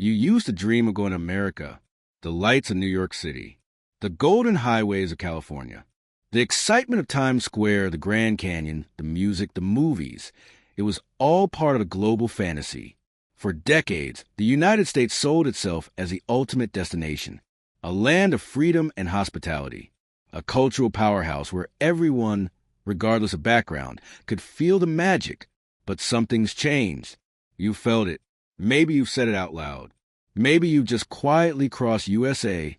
You used to dream of going to America, the lights of New York City, the golden highways of California, the excitement of Times Square, the Grand Canyon, the music, the movies. It was all part of a global fantasy. For decades, the United States sold itself as the ultimate destination, a land of freedom and hospitality, a cultural powerhouse where everyone, regardless of background, could feel the magic. But something's changed. You felt it. Maybe you've said it out loud. Maybe you've just quietly crossed USA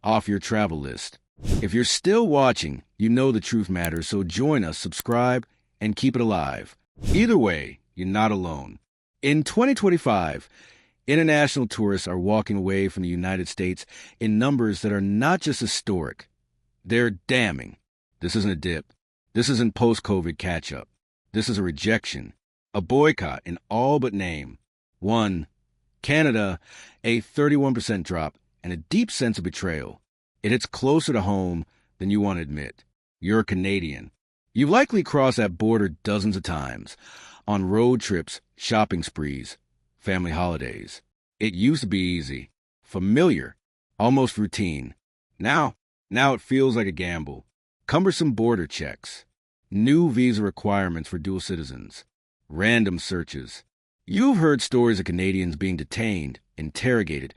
off your travel list. If you're still watching, you know the truth matters, so join us, subscribe, and keep it alive. Either way, you're not alone. In 2025, international tourists are walking away from the United States in numbers that are not just historic. They're damning. This isn't a dip. This isn't post-COVID catch-up. This is a rejection, a boycott in all but name. 1. Canada, a 31% drop and a deep sense of betrayal. It hits closer to home than you want to admit. You're a Canadian. You've likely crossed that border dozens of times, on road trips, shopping sprees, family holidays. It used to be easy, familiar, almost routine. Now it feels like a gamble. Cumbersome border checks, new visa requirements for dual citizens, random searches. You've heard stories of Canadians being detained, interrogated,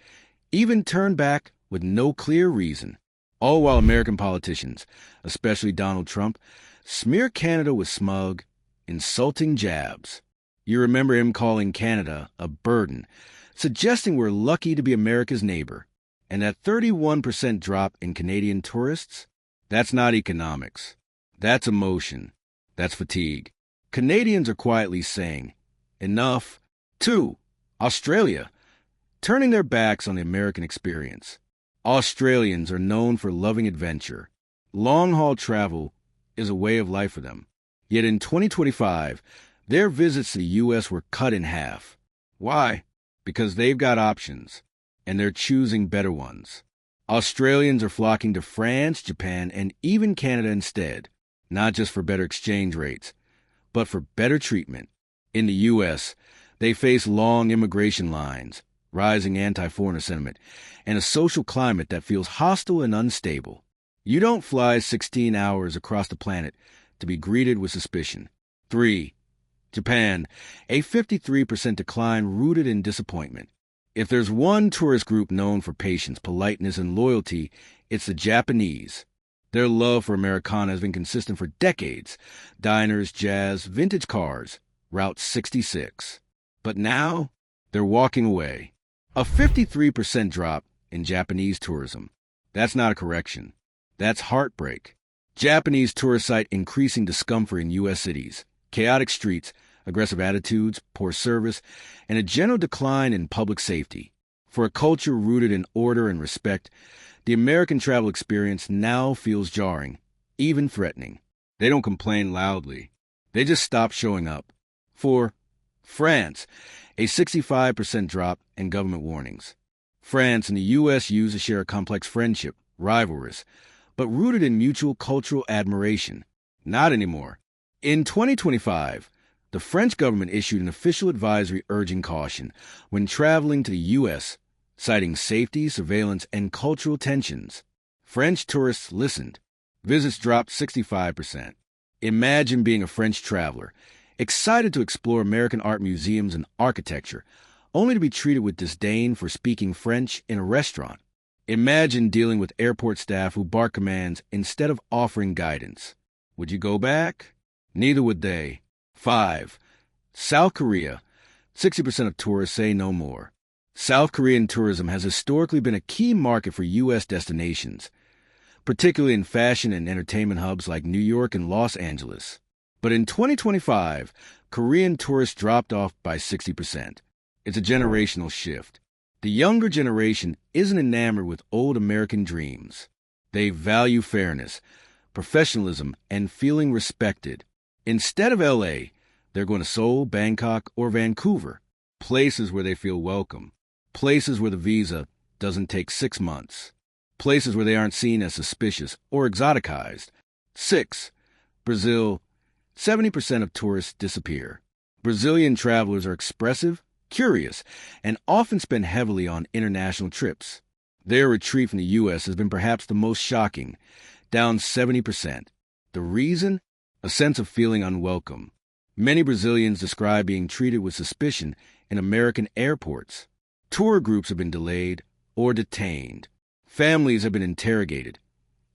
even turned back with no clear reason, all while American politicians, especially Donald Trump, smear Canada with smug, insulting jabs. You remember him calling Canada a burden, suggesting we're lucky to be America's neighbor. And that 31% drop in Canadian tourists, that's not economics. That's emotion. That's fatigue. Canadians are quietly saying, enough. 2. Australia, turning their backs on the American experience. Australians are known for loving adventure. Long-haul travel is a way of life for them. Yet in 2025, their visits to the U.S. were cut in half. Why? Because they've got options, and they're choosing better ones. Australians are flocking to France, Japan, and even Canada instead, not just for better exchange rates, but for better treatment. In the U.S., they face long immigration lines, rising anti-foreigner sentiment, and a social climate that feels hostile and unstable. You don't fly 16 hours across the planet to be greeted with suspicion. 3. Japan, a 53% decline rooted in disappointment. If there's one tourist group known for patience, politeness, and loyalty, it's the Japanese. Their love for Americana has been consistent for decades. Diners, jazz, vintage cars, Route 66. But now, they're walking away. A 53% drop in Japanese tourism. That's not a correction. That's heartbreak. Japanese tourists cite increasing discomfort in U.S. cities, chaotic streets, aggressive attitudes, poor service, and a general decline in public safety. For a culture rooted in order and respect, the American travel experience now feels jarring, even threatening. They don't complain loudly. They just stop showing up. 4. France, a 65% drop in government warnings. France and the U.S. used to share a complex friendship, rivalrous, but rooted in mutual cultural admiration. Not anymore. In 2025, the French government issued an official advisory urging caution when traveling to the U.S., citing safety, surveillance, and cultural tensions. French tourists listened. Visits dropped 65%. Imagine being a French traveler, excited to explore American art museums and architecture, only to be treated with disdain for speaking French in a restaurant. Imagine dealing with airport staff who bark commands instead of offering guidance. Would you go back? Neither would they. 5. South Korea. 60% of tourists say no more. South Korean tourism has historically been a key market for U.S. destinations, particularly in fashion and entertainment hubs like New York and Los Angeles. But in 2025, Korean tourists dropped off by 60%. It's a generational shift. The younger generation isn't enamored with old American dreams. They value fairness, professionalism, and feeling respected. Instead of L.A., they're going to Seoul, Bangkok, or Vancouver, places where they feel welcome, places where the visa doesn't take 6 months, places where they aren't seen as suspicious or exoticized. 6. Brazil, 70% of tourists disappear. Brazilian travelers are expressive, curious, and often spend heavily on international trips. Their retreat from the U.S. has been perhaps the most shocking, down 70%. The reason? A sense of feeling unwelcome. Many Brazilians describe being treated with suspicion in American airports. Tour groups have been delayed or detained. Families have been interrogated,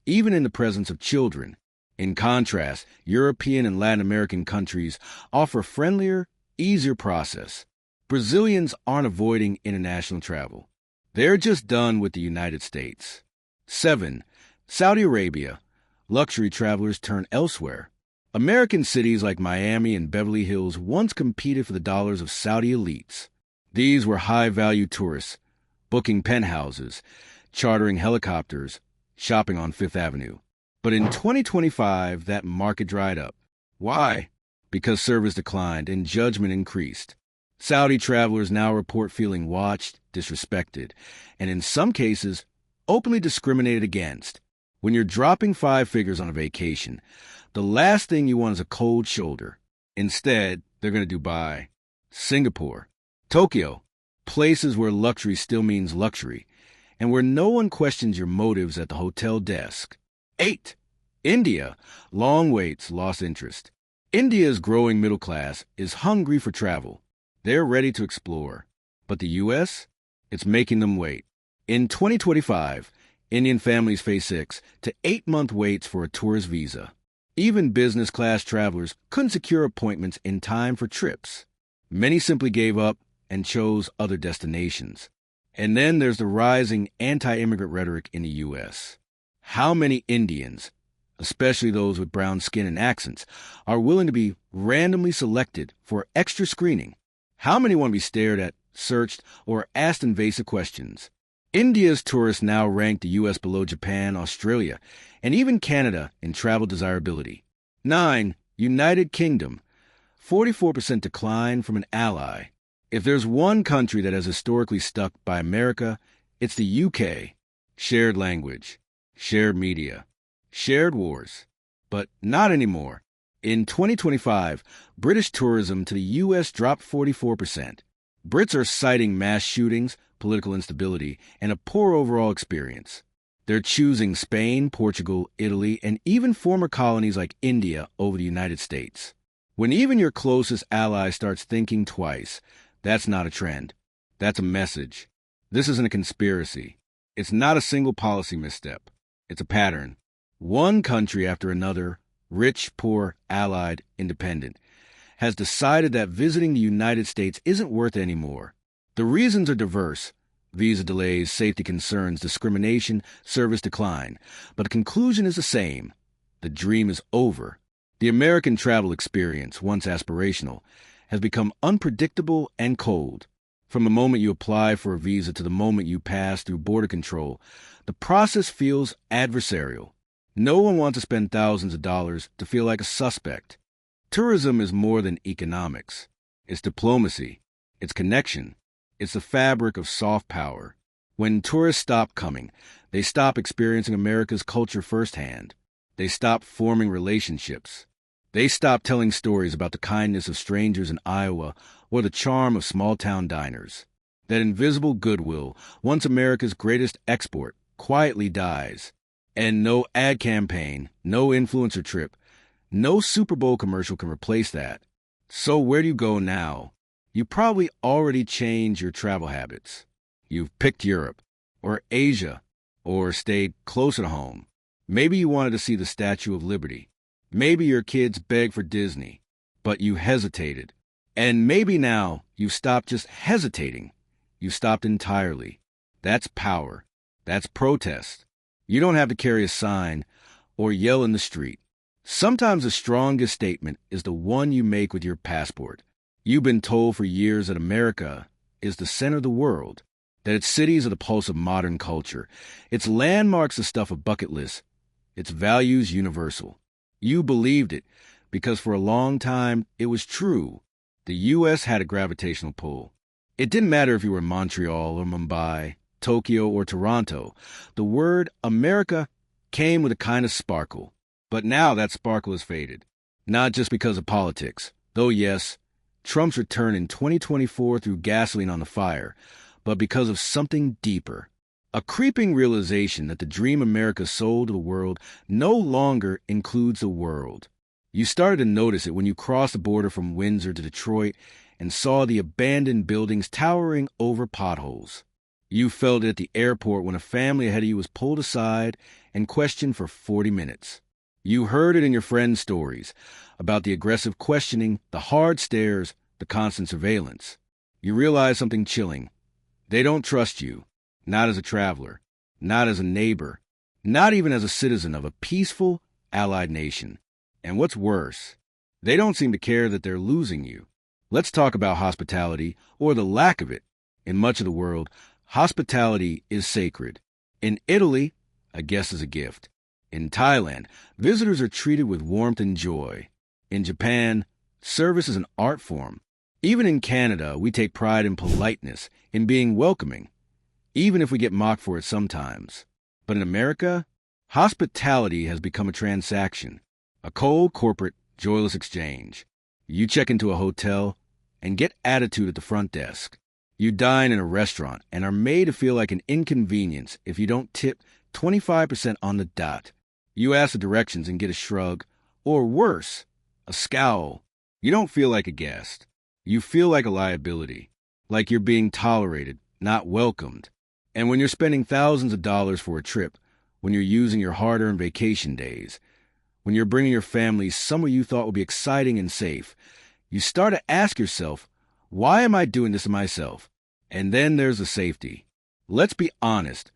even in the presence of children. In contrast, European and Latin American countries offer a friendlier, easier process. Brazilians aren't avoiding international travel. They're just done with the United States. 7. Saudi Arabia. Luxury travelers turn elsewhere. American cities like Miami and Beverly Hills once competed for the dollars of Saudi elites. These were high-value tourists, booking penthouses, chartering helicopters, shopping on Fifth Avenue. But in 2025, that market dried up. Why? Because service declined and judgment increased. Saudi travelers now report feeling watched, disrespected, and in some cases, openly discriminated against. When you're dropping 5 figures on a vacation, the last thing you want is a cold shoulder. Instead, they're going to Dubai, Singapore, Tokyo, places where luxury still means luxury, and where no one questions your motives at the hotel desk. 8. India. Long waits, lost interest. India's growing middle class is hungry for travel. They're ready to explore. But the U.S.? It's making them wait. In 2025, Indian families face 6 to 8-month waits for a tourist visa. Even business-class travelers couldn't secure appointments in time for trips. Many simply gave up and chose other destinations. And then there's the rising anti-immigrant rhetoric in the U.S. How many Indians, especially those with brown skin and accents, are willing to be randomly selected for extra screening? How many want to be stared at, searched, or asked invasive questions? India's tourists now rank the U.S. below Japan, Australia, and even Canada in travel desirability. 9. United Kingdom. 44% decline from an ally. If there's one country that has historically stuck by America, it's the UK. Shared language, shared media, shared wars. But not anymore. In 2025, British tourism to the U.S. dropped 44%. Brits are citing mass shootings, political instability, and a poor overall experience. They're choosing Spain, Portugal, Italy, and even former colonies like India over the United States. When even your closest ally starts thinking twice, that's not a trend. That's a message. This isn't a conspiracy. It's not a single policy misstep. It's a pattern. One country after another, rich, poor, allied, independent, has decided that visiting the United States isn't worth it anymore. The reasons are diverse: visa delays, safety concerns, discrimination, service decline. But the conclusion is the same. The dream is over. The American travel experience, once aspirational, has become unpredictable and cold. From the moment you apply for a visa to the moment you pass through border control, the process feels adversarial. No one wants to spend thousands of dollars to feel like a suspect. Tourism is more than economics. It's diplomacy. It's connection. It's the fabric of soft power. When tourists stop coming, they stop experiencing America's culture firsthand. They stop forming relationships. They stop telling stories about the kindness of strangers in Iowa or the charm of small-town diners. That invisible goodwill, once America's greatest export, quietly dies. And no ad campaign, no influencer trip, no Super Bowl commercial can replace that. So where do you go now? You probably already changed your travel habits. You've picked Europe, or Asia, or stayed closer to home. Maybe you wanted to see the Statue of Liberty. Maybe your kids begged for Disney, but you hesitated. And maybe now you've stopped just hesitating. You've stopped entirely. That's power. That's protest. You don't have to carry a sign or yell in the street. Sometimes the strongest statement is the one you make with your passport. You've been told for years that America is the center of the world, that its cities are the pulse of modern culture, its landmarks the stuff of bucket lists, its values universal. You believed it because for a long time it was true. The U.S. had a gravitational pull. It didn't matter if you were in Montreal or Mumbai, Tokyo or Toronto. The word America came with a kind of sparkle. But now that sparkle has faded. Not just because of politics, though yes, Trump's return in 2024 threw gasoline on the fire, but because of something deeper. A creeping realization that the dream America sold to the world no longer includes the world. You started to notice it when you crossed the border from Windsor to Detroit and saw the abandoned buildings towering over potholes. You felt it at the airport when a family ahead of you was pulled aside and questioned for 40 minutes. You heard it in your friends' stories about the aggressive questioning, the hard stares, the constant surveillance. You realized something chilling. They don't trust you, not as a traveler, not as a neighbor, not even as a citizen of a peaceful, allied nation. And what's worse, they don't seem to care that they're losing you. Let's talk about hospitality, or the lack of it. In much of the world, hospitality is sacred. In Italy, a guest is a gift. In Thailand, visitors are treated with warmth and joy. In Japan, service is an art form. Even in Canada, we take pride in politeness, in being welcoming, even if we get mocked for it sometimes. But in America, hospitality has become a transaction, a cold, corporate, joyless exchange. You check into a hotel and get attitude at the front desk. You dine in a restaurant and are made to feel like an inconvenience if you don't tip 25% on the dot. You ask the directions and get a shrug, or worse, a scowl. You don't feel like a guest. You feel like a liability, like you're being tolerated, not welcomed. And when you're spending thousands of dollars for a trip, when you're using your hard-earned vacation days, when you're bringing your family somewhere you thought would be exciting and safe, you start to ask yourself, why am I doing this to myself? And then there's the safety. Let's be honest.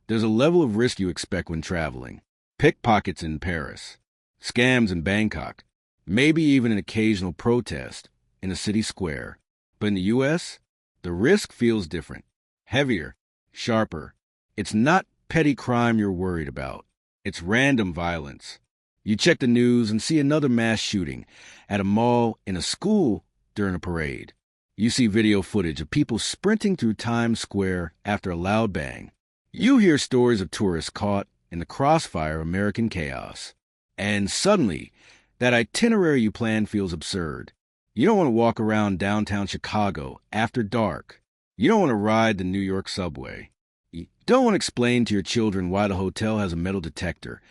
There's a level of risk you expect when traveling. Pickpockets in Paris, scams in Bangkok, maybe even an occasional protest in a city square. But in the U.S., the risk feels different, heavier, sharper. It's not petty crime you're worried about. It's random violence. You check the news and see another mass shooting at a mall, in a school, during a parade. You see video footage of people sprinting through Times Square after a loud bang. You hear stories of tourists caught in the crossfire of American chaos. And suddenly, that itinerary you planned feels absurd. You don't want to walk around downtown Chicago after dark. You don't want to ride the New York subway. You don't want to explain to your children why the hotel has a metal detector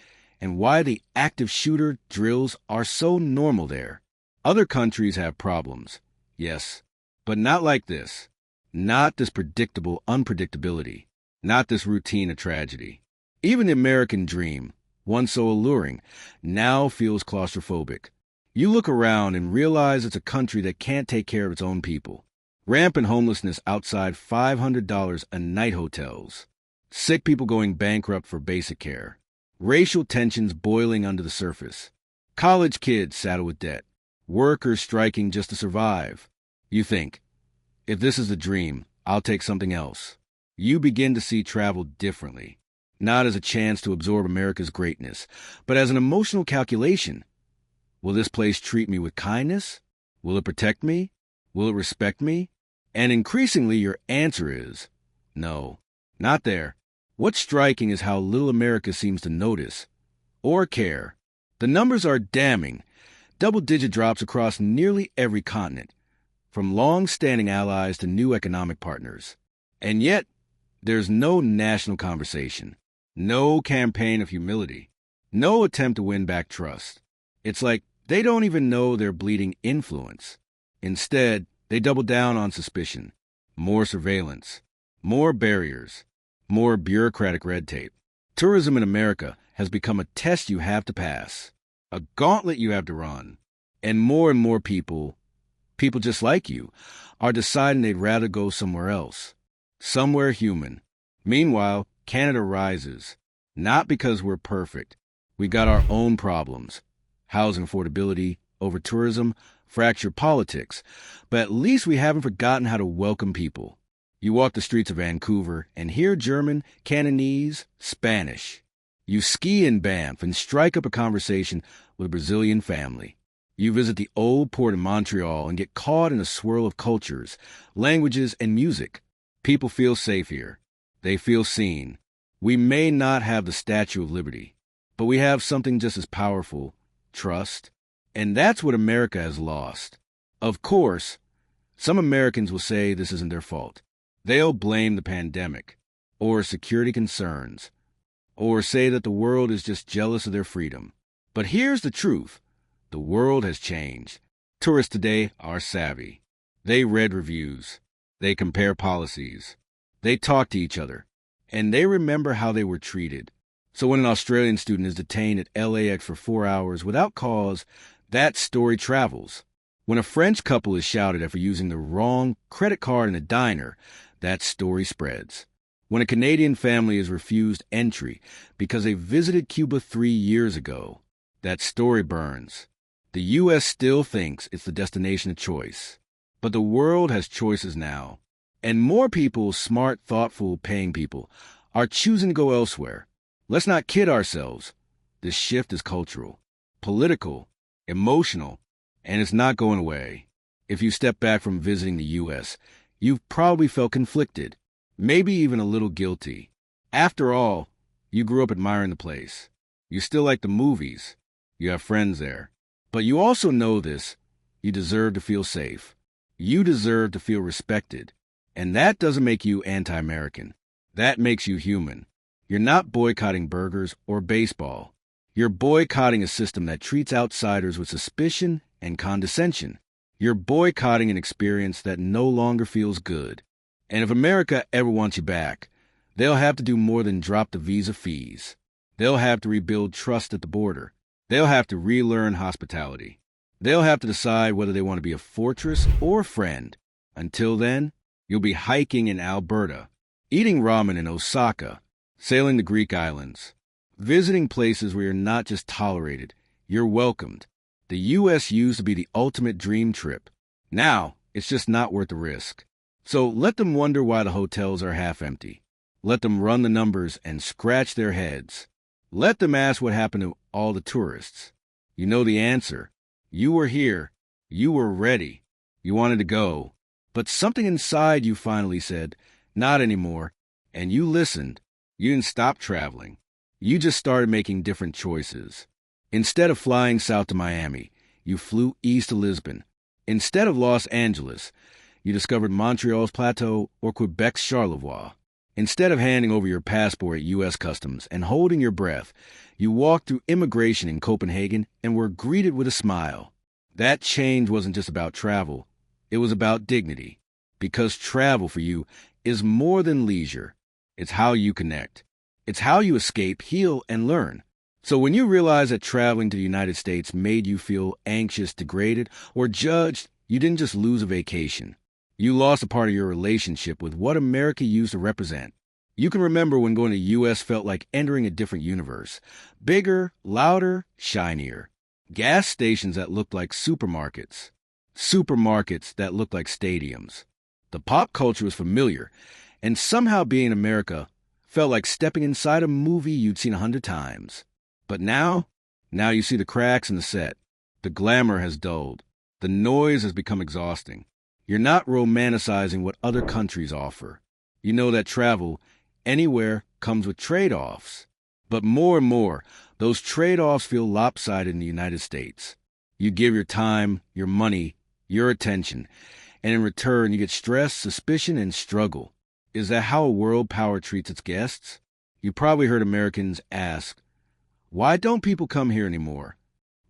and why the active shooter drills are so normal there. Other countries have problems, yes, but not like this. Not this predictable unpredictability. Not this routine of tragedy. Even the American dream, once so alluring, now feels claustrophobic. You look around and realize it's a country that can't take care of its own people. Rampant homelessness outside $500 a night hotels. Sick people going bankrupt for basic care. Racial tensions boiling under the surface. College kids saddled with debt. Workers striking just to survive. You think, if this is the dream, I'll take something else. You begin to see travel differently. Not as a chance to absorb America's greatness, but as an emotional calculation. Will this place treat me with kindness? Will it protect me? Will it respect me? And increasingly your answer is, no, not there. What's striking is how little America seems to notice or care. The numbers are damning. Double-digit drops across nearly every continent, from long-standing allies to new economic partners. And yet, there's no national conversation, no campaign of humility, no attempt to win back trust. It's like they don't even know they're bleeding influence. Instead, they double down on suspicion, more surveillance, more barriers, more bureaucratic red tape. Tourism in America has become a test you have to pass, a gauntlet you have to run. And more people just like you, are deciding they'd rather go somewhere else, somewhere human. Meanwhile, Canada rises, not because we're perfect. We got our own problems, housing affordability, over-tourism, fractured politics, but at least we haven't forgotten how to welcome people. You walk the streets of Vancouver and hear German, Cantonese, Spanish. You ski in Banff and strike up a conversation with a Brazilian family. You visit the old port in Montreal and get caught in a swirl of cultures, languages, and music. People feel safe here. They feel seen. We may not have the Statue of Liberty, but we have something just as powerful, trust. And that's what America has lost. Of course, some Americans will say this isn't their fault. They'll blame the pandemic, or security concerns, or say that the world is just jealous of their freedom. But here's the truth. The world has changed. Tourists today are savvy. They read reviews. They compare policies. They talk to each other. And they remember how they were treated. So when an Australian student is detained at LAX for 4 hours without cause, that story travels. When a French couple is shouted at for using the wrong credit card in a diner, that story spreads. When a Canadian family is refused entry because they visited Cuba 3 years ago, that story burns. The U.S. still thinks it's the destination of choice. But the world has choices now. And more people, smart, thoughtful, paying people, are choosing to go elsewhere. Let's not kid ourselves. This shift is cultural, political, emotional, and it's not going away. If you step back from visiting the U.S., you've probably felt conflicted, maybe even a little guilty. After all, you grew up admiring the place. You still like the movies. You have friends there. But you also know this. You deserve to feel safe. You deserve to feel respected. And that doesn't make you anti-American. That makes you human. You're not boycotting burgers or baseball. You're boycotting a system that treats outsiders with suspicion and condescension. You're boycotting an experience that no longer feels good. And if America ever wants you back, they'll have to do more than drop the visa fees. They'll have to rebuild trust at the border. They'll have to relearn hospitality. They'll have to decide whether they want to be a fortress or a friend. Until then, you'll be hiking in Alberta, eating ramen in Osaka, sailing the Greek islands, visiting places where you're not just tolerated, you're welcomed. The U.S. used to be the ultimate dream trip. Now, it's just not worth the risk. So let them wonder why the hotels are half empty. Let them run the numbers and scratch their heads. Let them ask what happened to all the tourists. You know the answer. You were here. You were ready. You wanted to go. But something inside you finally said, not anymore. And you listened. You didn't stop traveling. You just started making different choices. Instead of flying south to Miami, you flew east to Lisbon. Instead of Los Angeles, you discovered Montreal's Plateau or Quebec's Charlevoix. Instead of handing over your passport at U.S. Customs and holding your breath, you walked through immigration in Copenhagen and were greeted with a smile. That change wasn't just about travel. It was about dignity. Because travel for you is more than leisure. It's how you connect. It's how you escape, heal, and learn. So when you realize that traveling to the United States made you feel anxious, degraded, or judged, you didn't just lose a vacation. You lost a part of your relationship with what America used to represent. You can remember when going to the U.S. felt like entering a different universe. Bigger, louder, shinier. Gas stations that looked like supermarkets. Supermarkets that looked like stadiums. The pop culture was familiar, and somehow being in America felt like stepping inside a movie you'd seen 100 times. But now you see the cracks in the set. The glamour has dulled. The noise has become exhausting. You're not romanticizing what other countries offer. You know that travel anywhere comes with trade-offs. But more and more, those trade-offs feel lopsided in the United States. You give your time, your money, your attention, and in return you get stress, suspicion, and struggle. Is that how a world power treats its guests? You probably heard Americans ask, why don't people come here anymore?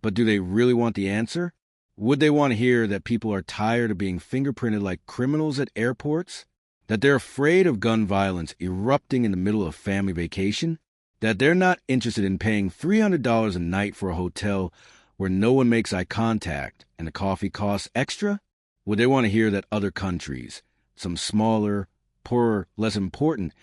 But do they really want the answer? Would they want to hear that people are tired of being fingerprinted like criminals at airports? That they're afraid of gun violence erupting in the middle of family vacation? That they're not interested in paying $300 a night for a hotel where no one makes eye contact and the coffee costs extra? Would they want to hear that other countries, some smaller, poorer, less important,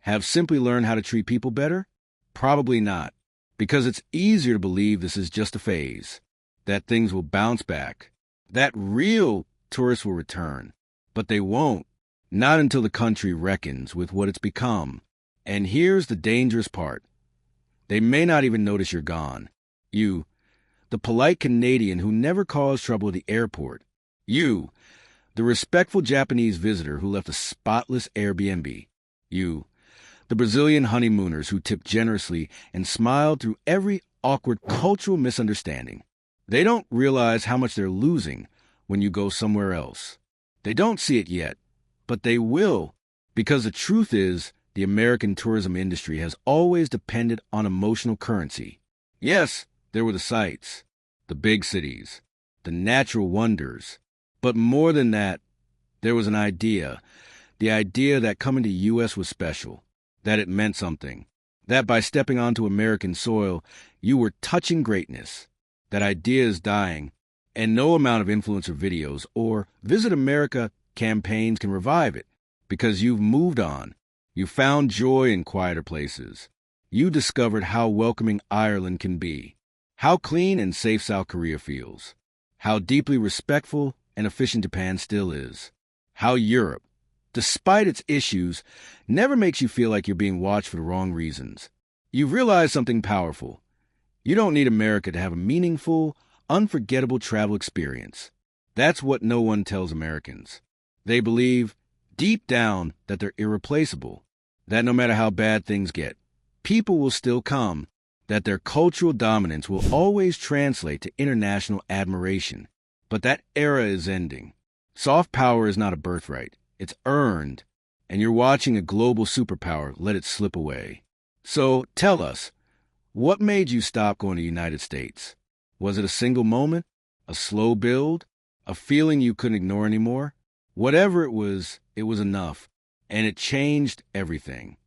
have simply learned how to treat people better? Probably not. Because it's easier to believe this is just a phase, that things will bounce back, that real tourists will return. But they won't, not until the country reckons with what it's become. And here's the dangerous part. They may not even notice you're gone. You, the polite Canadian who never caused trouble at the airport. You, the respectful Japanese visitor who left a spotless Airbnb. You, the Brazilian honeymooners who tipped generously and smiled through every awkward cultural misunderstanding. They don't realize how much they're losing when you go somewhere else. They don't see it yet, but they will, because the truth is, the American tourism industry has always depended on emotional currency. Yes, there were the sights, the big cities, the natural wonders. But more than that, there was an idea. The idea that coming to the U.S. was special, that it meant something, that by stepping onto American soil, you were touching greatness. That idea is dying, and no amount of influencer videos or Visit America campaigns can revive it, because you've moved on. You found joy in quieter places. You discovered how welcoming Ireland can be, how clean and safe South Korea feels, how deeply respectful and efficient Japan still is, how Europe, despite its issues, never makes you feel like you're being watched for the wrong reasons. You've realized something powerful. You don't need America to have a meaningful, unforgettable travel experience. That's what no one tells Americans. They believe, deep down, that they're irreplaceable, that no matter how bad things get, people will still come, that their cultural dominance will always translate to international admiration. But that era is ending. Soft power is not a birthright. It's earned, and you're watching a global superpower let it slip away. So tell us, what made you stop going to the United States? Was it a single moment? A slow build? A feeling you couldn't ignore anymore? Whatever it was enough, and it changed everything.